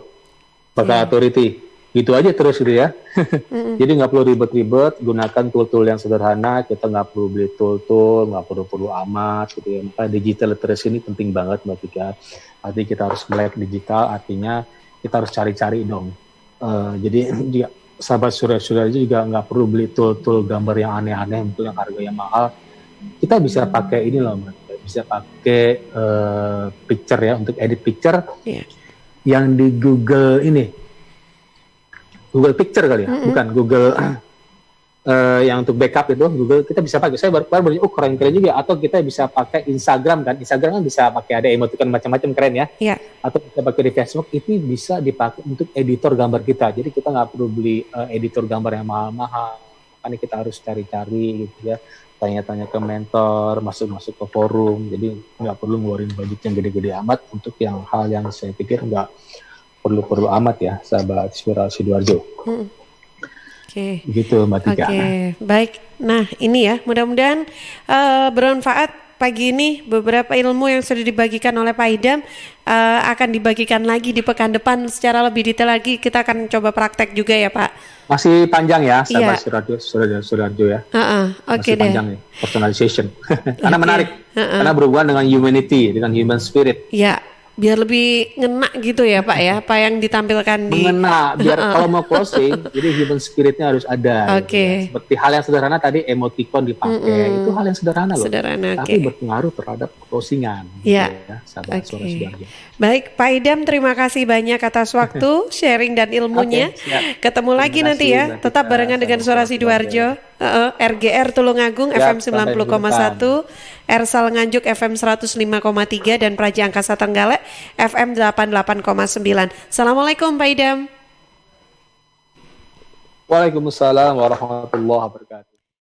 bakal authority. Gitu aja terus gitu ya. Jadi nggak perlu ribet-ribet, gunakan tool-tool yang sederhana. Kita nggak perlu beli tool-tool, nggak perlu amat gitu ya. Maka digital literacy ini penting banget Mbak Tika. Artinya kita harus melek digital, artinya kita harus cari-cari dong. Jadi sahabat Suara juga nggak perlu beli tool-tool gambar yang aneh-aneh, tool yang harganya mahal. Kita bisa pakai ini loh, bisa pakai picture ya, untuk edit picture yang di Google ini, Google Picture kali ya, bukan Google yang untuk backup itu Google kita bisa pakai. Saya baru keren juga. Atau kita bisa pakai Instagram kan, Instagram kan bisa pakai ada emoticon macam-macam keren ya. Atau kita pakai di Facebook, itu bisa dipakai untuk editor gambar kita. Jadi kita nggak perlu beli editor gambar yang mahal-mahal. makanya kita harus cari-cari gitu ya, tanya-tanya ke mentor, masuk-masuk ke forum. Jadi nggak perlu ngeluarin budget yang gede-gede amat untuk yang hal yang saya pikir nggak perlu-perlu amat ya, sahabat Suara Sidoarjo. Oke. Gitu Mbak Tika. Oke, baik. Nah ini ya, mudah-mudahan bermanfaat pagi ini. Beberapa ilmu yang sudah dibagikan oleh Pak Idam akan dibagikan lagi di pekan depan secara lebih detail lagi. Kita akan coba praktek juga ya Pak. Masih panjang ya, sahabat Iya. Sudoarjo ya. Oke Masih deh. panjang nih, personalization. Karena Oke. menarik, karena berhubungan dengan humanity, dengan human spirit. Ya, biar lebih ngena gitu ya Pak ya, apa yang ditampilkan di Mengena, biar kalau mau closing, jadi human spiritnya harus ada. Oke. Gitu ya. Seperti hal yang sederhana tadi, emoticon dipakai, itu hal yang sederhana loh. Sederhana, Tapi oke. berpengaruh terhadap closingan. Ya. Gitu ya, sahabat Suara Sidoarjo. Baik, Pak Idam, terima kasih banyak atas waktu, sharing dan ilmunya. Oke, siap. Ketemu lagi Terima nanti kasih, ya, Mbak tetap Tika, barengan dengan Suara Sidoarjo, RGR Tulungagung FM Siap, sampai 90,1, Ersal Nganjuk FM 105,3 dan Praja Angkasa Tenggale FM 88,9. Assalamualaikum Pak Idam. Waalaikumsalam warahmatullahi wabarakatuh.